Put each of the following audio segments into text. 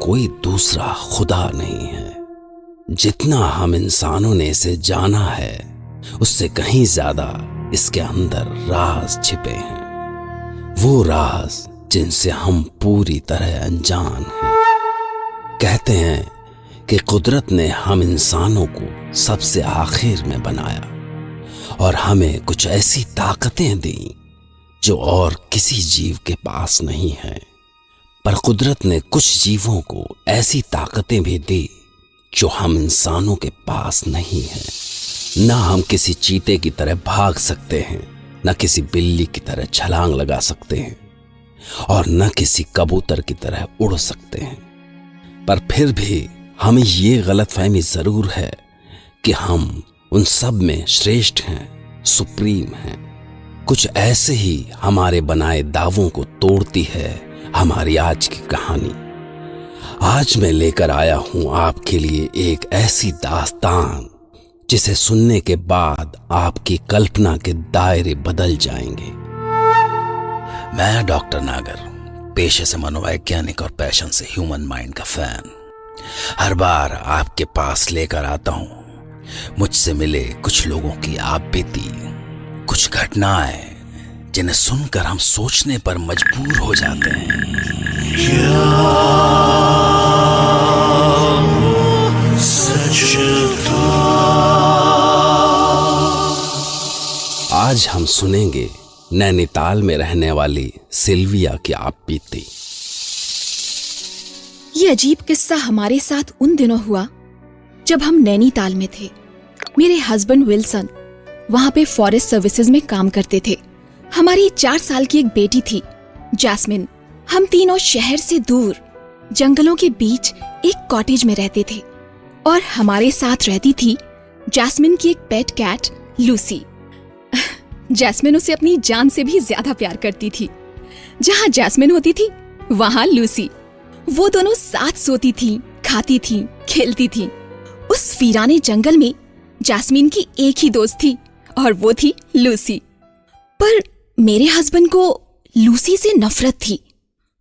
कोई दूसरा खुदा नहीं है। जितना हम इंसानों ने इसे जाना है उससे कहीं ज्यादा इसके अंदर राज छिपे हैं, वो राज जिनसे हम पूरी तरह अनजान हैं। कहते हैं कि कुदरत ने हम इंसानों को सबसे आखिर में बनाया और हमें कुछ ऐसी ताकतें दी जो और किसी जीव के पास नहीं है। पर कुदरत ने कुछ जीवों को ऐसी ताकतें भी दी जो हम इंसानों के पास नहीं है। ना हम किसी चीते की तरह भाग सकते हैं, न किसी बिल्ली की तरह छलांग लगा सकते हैं और न किसी कबूतर की तरह उड़ सकते हैं। पर फिर भी हमें ये गलतफहमी जरूर है कि हम उन सब में श्रेष्ठ हैं, सुप्रीम हैं। कुछ ऐसे ही हमारे बनाए दावों को तोड़ती है हमारी आज की कहानी। आज मैं लेकर आया हूं आपके लिए एक ऐसी दास्तान जिसे सुनने के बाद आपकी कल्पना के दायरे बदल जाएंगे। मैं डॉक्टर नागर, पेशे से मनोवैज्ञानिक और पैशन से ह्यूमन माइंड का फैन, हर बार आपके पास लेकर आता हूं मुझसे मिले कुछ लोगों की आप बीती, कुछ घटनाएं जिन्हें सुनकर हम सोचने पर मजबूर हो जाते हैं। आज हम सुनेंगे नैनीताल में रहने वाली सिल्विया की आप बीती। ये अजीब किस्सा हमारे साथ उन दिनों हुआ जब हम नैनीताल में थे। मेरे हस्बैंड विल्सन वहां पे फॉरेस्ट सर्विसेज में काम करते थे। हमारी 4 साल की एक बेटी थी, जैस्मिन। हम तीनों शहर से दूर जंगलों के बीच एक कॉटेज में रहते थे और हमारे साथ रहती थी जैस्मिन की एक पेट कैट लूसी। जैस्मिन उसे अपनी जान से भी ज्यादा प्यार करती थी। जहाँ जैस्मिन होती थी वहाँ लूसी। वो दोनों साथ सोती थी, खाती थी, खेलती थी। उस वीराने जंगल में जैस्मिन की एक ही दोस्त थी और वो थी लूसी। पर मेरे हस्बैंड को लूसी से नफरत थी।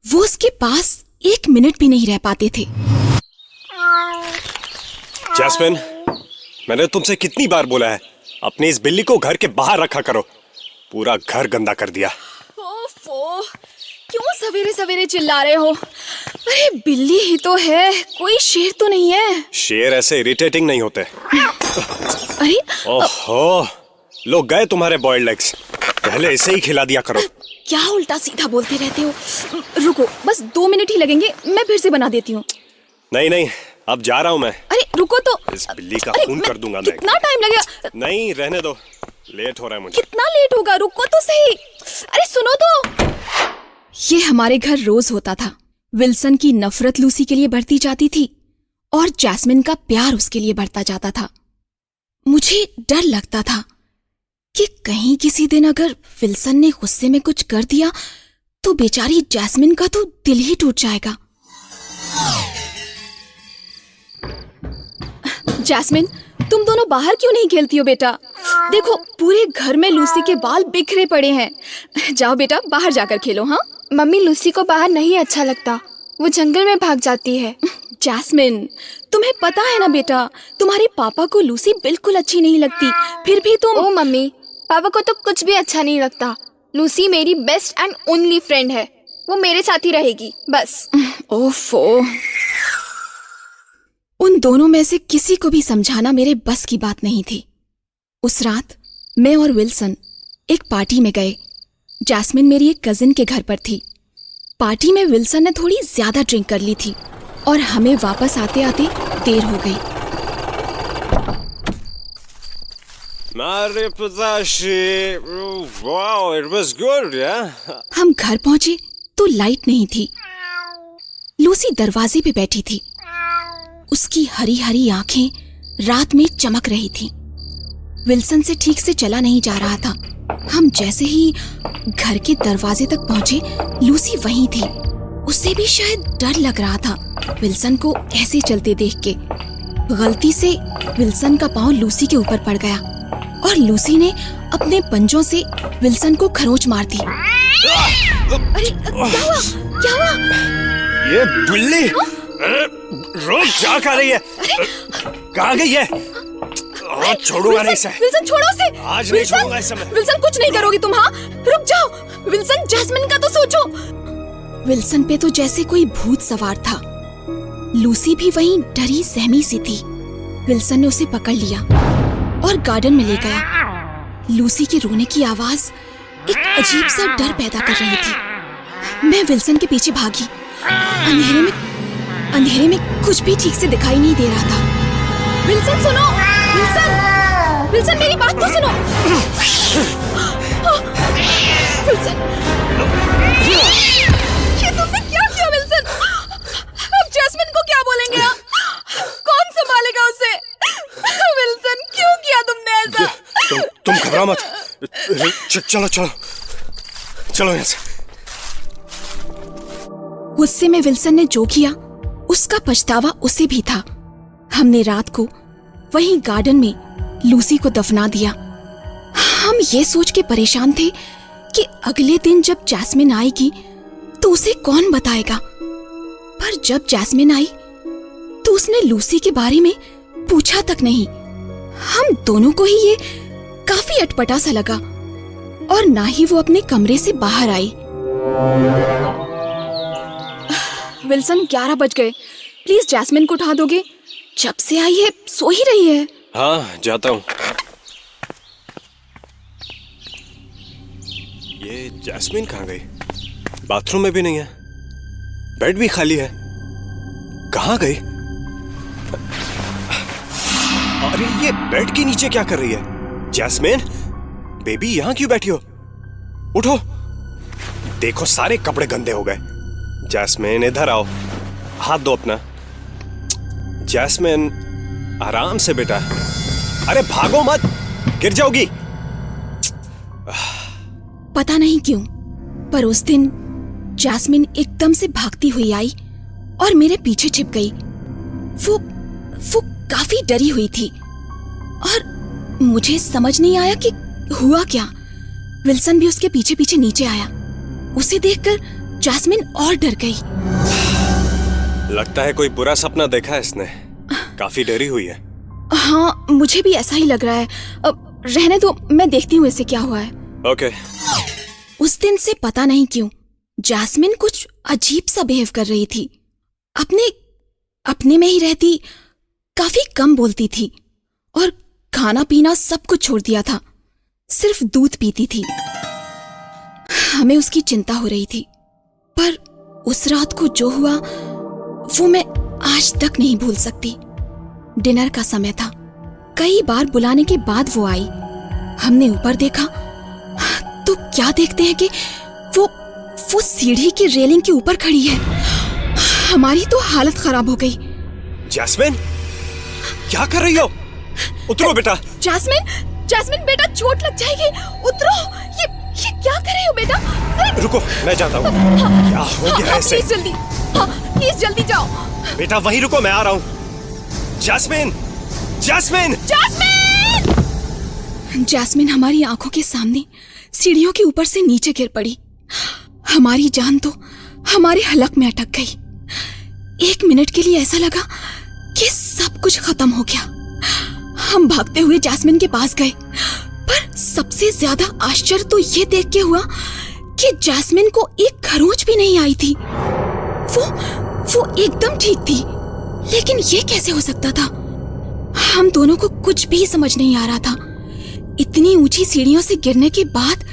वो उसके पास 1 मिनट भी नहीं रह पाते थे। जैस्मिन, मैंने तुमसे कितनी बार बोला है अपनी इस बिल्ली को घर के बाहर रखा करो। पूरा घर गंदा कर दिया। ओफो, क्यों सवेरे सवेरे चिल्ला रहे हो? अरे बिल्ली ही तो है, कोई शेर तो नहीं है। शेर ऐसे इरिटेटिंग नहीं होते। अरे ओहो, लोग गए तुम्हारे बॉइल्ड एग्स, पहले इसे ही खिला दिया करो। क्या उल्टा सीधा बोलते रहते हो? रुको, बस 2 मिनट ही लगेंगे, मैं फिर से बना देती हूँ। नहीं, अब जा रहा हूँ मैं। अरे रुको तो। इस बिल्ली का खून कर दूंगा मैं। कितना टाइम लगेगा? नहीं, रहने दो, लेट हो रहा है मुझे। कितना लेट होगा? रुको तो सही। अरे सुनो तो। ये हमारे घर रोज होता था। विल्सन की नफरत लूसी के लिए बढ़ती जाती थी और जैस्मिन का प्यार उसके लिए बढ़ता जाता था। मुझे डर लगता था कि कहीं किसी दिन अगर विल्सन ने गुस्से में कुछ कर दिया तो बेचारी जैस्मिन का तो दिल ही टूट जाएगा। जैस्मिन, तुम दोनों बाहर क्यों नहीं खेलती हो बेटा? देखो, पूरे घर में लूसी के बाल बिखरे पड़े हैं। जाओ बेटा, बाहर जाकर खेलो। हाँ मम्मी, लूसी को बाहर नहीं अच्छा लगता, वो जंगल में भाग जाती है। जैस्मिन, तुम्हें पता है ना बेटा, तुम्हारे पापा को लूसी बिल्कुल अच्छी नहीं लगती, फिर भी तुम। ओ मम्मी, पापा को तो कुछ भी अच्छा नहीं लगता। लूसी मेरी बेस्ट एंड ओनली फ्रेंड है, वो मेरे साथ ही रहेगी बस। ओफो, उन दोनों में से किसी को भी समझाना मेरे बस की बात नहीं थी। उस रात मैं और विल्सन एक पार्टी में गए। जैस्मिन मेरी एक कजिन के घर पर थी। पार्टी में विल्सन ने थोड़ी ज्यादा ड्रिंक कर ली थी और हमें वापस आते आते देर हो गई। Wow, it was good, yeah? हम घर पहुंचे तो लाइट नहीं थी। लूसी दरवाजे पे बैठी थी। उसकी हरी हरी आंखें रात में चमक रही थी। विल्सन से ठीक से चला नहीं जा रहा था। हम जैसे ही घर के दरवाजे तक पहुंचे, लूसी वहीं थी। उसे भी शायद डर लग रहा था विल्सन को ऐसे चलते देख के। गलती से विल्सन का पांव लूसी के ऊपर पड़ गया और लूसी ने अपने पंजों से विल्सन को खरोंच मार दी। अरे क्या हुआ? ये बिल्ली अरे रुक, जा कहाँ रही है? कहाँ गई है? छोड़ूंगा नहीं इसे। विल्सन छोड़ो उसे। आज नहीं छोड़ूंगा इसे मैं। विल्सन कुछ नहीं करोगी तुम? हाँ रुक जाओ विल्सन, जैस्मिन का तो सोचो। विल्सन पे तो जैसे कोई भूत सवार था। लूसी भी वहीं डरी सहमी सी थी। विल्सन ने उसे पकड़ लिया और गार्डन में ले गया। लूसी के रोने की आवाज एक अजीब सा डर पैदा कर रही थी। मैं विल्सन के पीछे भागी। अंधेरे में कुछ भी ठीक से दिखाई नहीं दे रहा था। विल्सन सुनो, विल्सन मेरी बात तो सुनो। विल्सन, ये तुमने क्या किया विल्सन? अब जैस्मिन को क्या बोलेंगे आप? कौन संभालेगा उसे? विल्सन क्यों किया तुमने ऐसा? तुम घबरा मत। चलो यहाँ से। गुस्से में विल्सन ने जो किया उसका पछतावा उसे भी था। हमने रात को वहीं गार्डन में लूसी को दफना दिया। हम ये सोच के परेशान थे कि अगले दिन जब जैस्मिन आएगी तो उसे कौन बताएगा। पर जब जैस्मिन आई तो उसने लूसी के बारे में पूछा तक नहीं। हम दोनों को ही ये काफी अटपटा सा लगा और ना ही वो अपने कमरे से बाहर आई। विल्सन 11 बज गए। प्लीज जैस्मिन को उठा दोगे? जब से आई है सो ही रही है। हाँ जाता हूँ। ये जैस्मिन कहाँ गई? बाथरूम में भी नहीं है, बेड भी खाली है। कहाँ गई? अरे ये बेड के नीचे क्या कर रही है? जैस्मिन बेबी यहाँ क्यों बैठी हो? उठो, देखो सारे कपड़े गंदे हो गए। जैस्मिन इधर आओ, हाथ दो अपना। जैस्मिन आराम से बेटा। अरे भागो मत, गिर जाओगी। पता नहीं क्यों पर उस दिन जैस्मिन एकदम से भागती हुई आई और मेरे पीछे छिप गई। वो काफी डरी हुई थी और मुझे समझ नहीं आया कि हुआ क्या। विल्सन भी उसके पीछे पीछे नीचे आया। उसे देखकर जैस्मिन और डर गई। लगता है कोई बुरा सपना देखा है इसने, काफी डरी हुई है। हाँ मुझे भी ऐसा ही लग रहा है। अब रहने दो, मैं देखती हूँ इसे क्या हुआ है। ओके। उस दिन से पता नहीं क्यों जैस्मिन कुछ अजीब सा बिहेव कर रही थी। अपने में ही रहती, काफी कम बोलती थी और खाना पीना सब कुछ छोड़ दिया था। सिर्फ दूध पीती थी। हमें उसकी चिंता हो रही थी। पर उस रात को जो हुआ वो मैं आज तक नहीं भूल सकती। डिनर का समय था। कई बार बुलाने के बाद वो आई। हमने ऊपर देखा तो क्या देखते हैं कि वो सीढ़ी की रेलिंग के ऊपर खड़ी है। हमारी तो हालत खराब हो गई। जैस्मिन क्या कर रही हो? उतरो बेटा। जैस्मिन बेटा चोट लग जाएगी, उतरो। ये क्या कर रहे हो बेटा? अरे रुको, मैं जाता हूँ। क्या हो गया ऐसे? प्लीज जल्दी जाओ। बेटा वहीं रुको, मैं आ रहा हूँ। जैस्मिन जैस्मिन हमारी आंखों के सामने सीढ़ियों के ऊपर से नीचे गिर पड़ी। हमारी जान तो हमारे हलक में अटक गई। 1 मिनट के लिए ऐसा लगा कि सब कुछ खत्म हो गया। हम भागते हुए जैस्मिन के पास गए, पर सबसे ज्यादा आश्चर्य तो ये देख के हुआ कि जैस्मिन को एक खरोंच भी नहीं आई थी। वो एकदम ठीक थी, लेकिन ये कैसे हो सकता था? हम दोनों को कुछ भी समझ नहीं आ रहा था। इतनी ऊंची सीढ़ियों से गिरने के बाद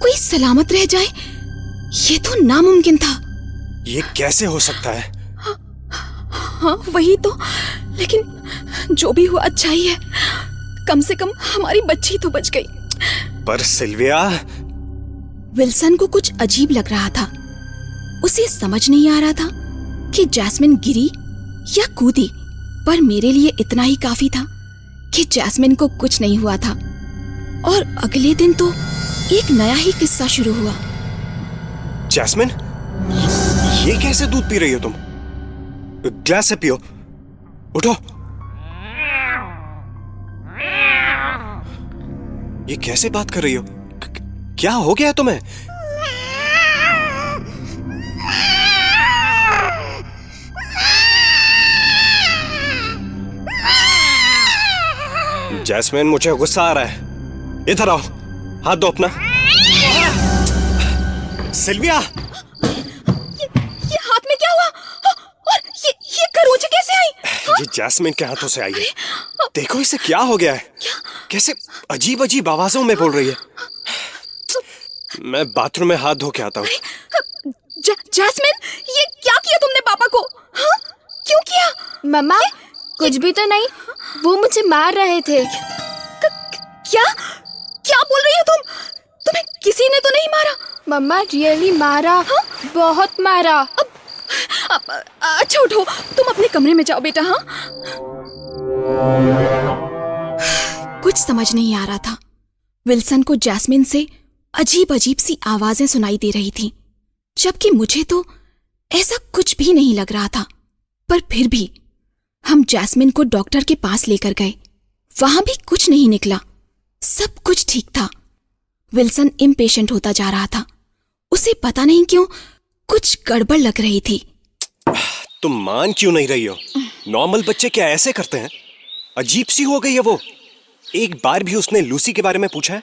कोई सलामत रह जाए, ये तो नामुमकिन था। ये कैसे हो सकता है? हाँ वही तो, लेकिन जो भी हुआ अच्छा ही है। कम से कम हमारी बच्ची तो बच गई। पर सिल्विया, विल्सन को कुछ अजीब लग रहा था। उसे समझ नहीं आ रहा था कि जैस्मिन गिरी या कूदी, पर मेरे लिए इतना ही काफी था कि जैस्मिन को कुछ नहीं हुआ था। और अगले दिन तो एक नया ही किस्सा शुरू हुआ। जैस्मिन, ये कैसे दूध पी रही हो तुम? ग्लास से पियो, उठो। ये कैसे बात कर रही हो? क्या हो गया है तुम्हें? जैस्मिन, मुझे गुस्सा आ रहा है। इधर आओ, हाथ दो अपना। सिल्विया, ये हाथ में क्या हुआ? और ये खरोंच कैसे आई? ये जैस्मिन के हाथों से आई है। देखो इसे क्या हो गया है। कैसे अजीब अजीब आवाजों में बोल रही है। मैं बाथरूम में हाथ धो के आता हूँ। जैस्मिन, ये क्या किया तुमने पापा को? हाँ? क्यों किया? मम्मा, कुछ भी तो नहीं, वो मुझे मार रहे थे। क्या क्या बोल रही हो तुम? तुम्हें किसी ने तो नहीं मारा? मम्मा, रियली मारा। हाँ? बहुत मारा। अच्छा उठो, तुम अपने कमरे में जाओ बेटा। हाँ, कुछ समझ नहीं आ रहा था। विल्सन को जैस्मिन से अजीब अजीब सी आवाजें सुनाई दे रही थीं, जबकि मुझे तो ऐसा कुछ भी नहीं लग रहा था। पर फिर भी हम जैस्मिन को डॉक्टर के पास लेकर गए। वहां भी कुछ नहीं निकला, सब कुछ ठीक था। विल्सन इम्पेशेंट होता जा रहा था। उसे पता नहीं क्यों कुछ गड़बड़ लग रही थी। तुम मान क्यों नहीं रही हो? नॉर्मल बच्चे क्या ऐसे करते हैं? अजीब सी हो गई है वो। एक बार भी उसने लूसी के बारे में पूछा है?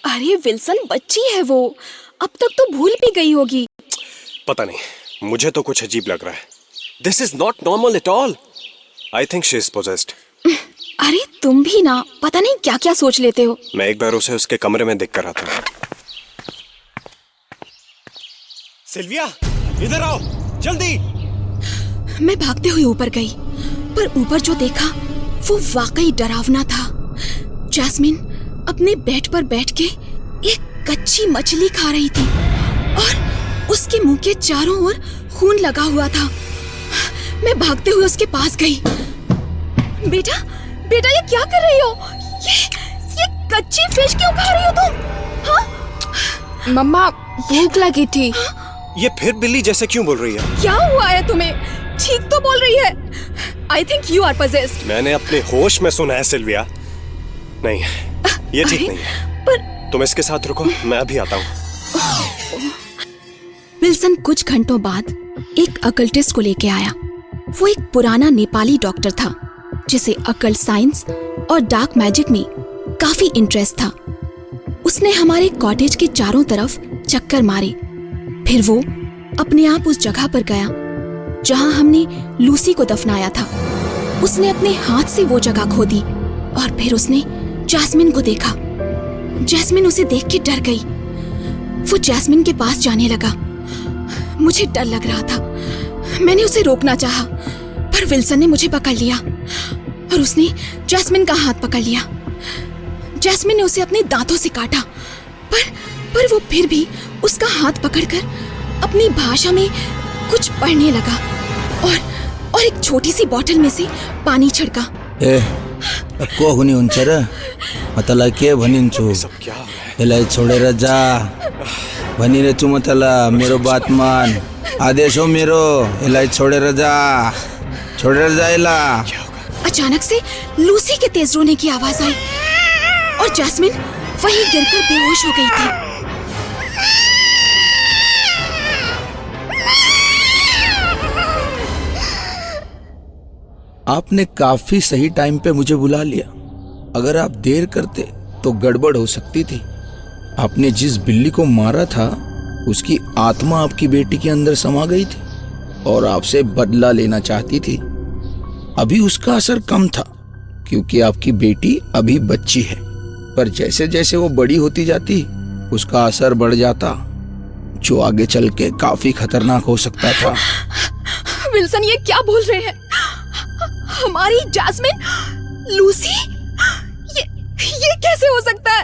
अरे विल्सन, बच्ची है वो, अब तक तो भूल भी गई होगी। पता नहीं, मुझे तो कुछ अजीब लग रहा है। This is not normal at all. I think she is possessed. अरे तुम भी ना, पता नहीं क्या क्या सोच लेते हो। मैं एक बार उसे उसके कमरे में देख कर आता हूँ। सिल्विया, इधर आओ जल्दी। मैं भागते हुए ऊपर गई, पर ऊपर जो देखा वो वाकई डरावना था। जैस्मिन अपने बेड पर बैठ के एक कच्ची मछली खा रही थी और उसके मुंह के चारों ओर खून लगा हुआ था। मैं भागते हुए उसके पास गई। बेटा बेटा, ये क्या कर रही हो? ये कच्ची फिश क्यों खा रही हो तुम? हाँ? मम्मा, भूख लगी थी। ये फिर बिल्ली जैसे क्यों बोल रही है? क्या हुआ है तुम्हें? ठीक तो बोल रही है। I think you are possessed. मैंने अपने होश में सुना है सिल्विया। नहीं, ये ठीक नहीं है। पर तुम इसके साथ रुको, मैं अभी आता हूँ। विल्सन कुछ घंटों बाद एक अकल्टिस्ट को लेके आया। वो एक पुराना नेपाली डॉक्टर था जिसे अकल्ट साइंस और डार्क मैजिक में काफी इंटरेस्ट था। उसने हमारे कॉटेज के चारों तरफ चक्कर मारे। फिर वो अपने आप उस जगह पर गया जहां हमने लूसी को दफनाया था। उसने अपने हाथ से वो जगह खोदी और फिर उसने जैस्मिन को देखा। जैस्मिन उसे देख के डर गई। वो जैस्मिन के पास जाने लगा। मुझे डर लग रहा था। मैंने उसे रोकना चाहा, पर विल्सन ने मुझे पकड़ लिया और उसने जैस्मिन का हाथ पकड़ लिया। जैस्मिन ने उसे अपने दांतों से काटा, पर वो फिर भी उसका हाथ पकड़कर अपनी भाषा में कुछ पढ़ने लगा और एक छोटी सी बोतल में से पानी छिड़का। ए को हुनी हुन्छ र? म तँलाई के भनिन्छु, सब क्या हो रहा है? यसलाई छोडेर जा भनिरहेछु म तँलाई। मेरो बात मान, आदेश हो मेरो। यसलाई छोडेर जा यसलाई। अचानक से लूसी के तेज रोने की आवाज आई और जैस्मिन वहीं गिरकर बेहोश हो गई थी। आपने काफी सही टाइम पे मुझे बुला लिया। अगर आप देर करते तो गड़बड़ हो सकती थी। आपने जिस बिल्ली को मारा था उसकी आत्मा आपकी बेटी के अंदर समा गई थी और आपसे बदला लेना चाहती थी। अभी उसका असर कम था क्योंकि आपकी बेटी अभी बच्ची है, पर जैसे जैसे वो बड़ी होती जाती उसका असर बढ़ जाता, जो आगे चल के काफी खतरनाक हो सकता था। विल्सन, ये क्या बोल रहे हैं? हमारी जैस्मिन, लूसी, ये कैसे हो सकता है?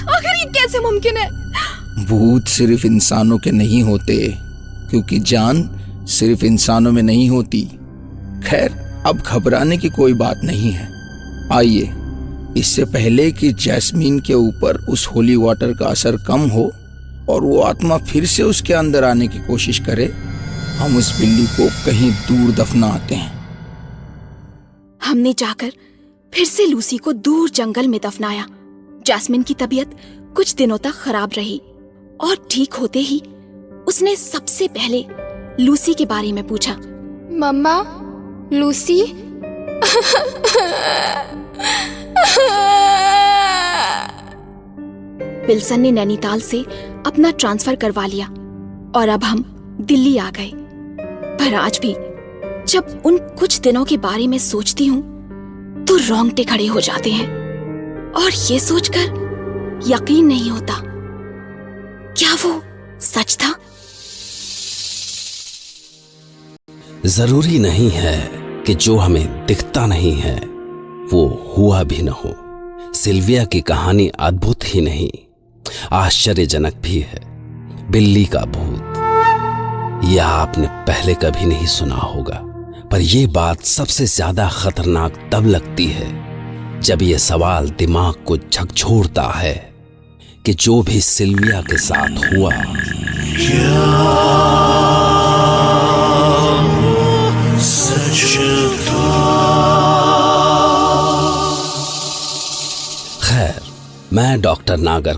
आखिर ये कैसे मुमकिन है? भूत सिर्फ इंसानों के नहीं होते, क्योंकि जान सिर्फ इंसानों में नहीं होती। खैर, अब घबराने की कोई बात नहीं है। आइए, इससे पहले कि जैस्मीन के ऊपर उस होली वाटर का असर कम हो और वो आत्मा फिर से उसके अंदर आने की कोशिश करे, हम उस बिल्ली को कहीं दूर दफनाते हैं। हमने जाकर फिर से लूसी को दूर जंगल में दफनाया। जैस्मिन की तबीयत कुछ दिनों तक खराब रही और ठीक होते ही उसने सबसे पहले लूसी के बारे में पूछा। मम्मा, लूसी? विल्सन ने नैनीताल से अपना ट्रांसफर करवा लिया और अब हम दिल्ली आ गए। पर आज भी जब उन कुछ दिनों के बारे में सोचती हूँ तो रोंगटे खड़े हो जाते हैं और ये सोचकर यकीन नहीं होता, क्या वो सच था? जरूरी नहीं है कि जो हमें दिखता नहीं है वो हुआ भी न हो। सिल्विया की कहानी अद्भुत ही नहीं, आश्चर्यजनक भी है। बिल्ली का भूत, यह आपने पहले कभी नहीं सुना होगा, पर यह बात सबसे ज्यादा खतरनाक तब लगती है जब यह सवाल दिमाग को झकझोरता है कि जो भी सिल्विया के साथ हुआ खैर, मैं डॉक्टर नागर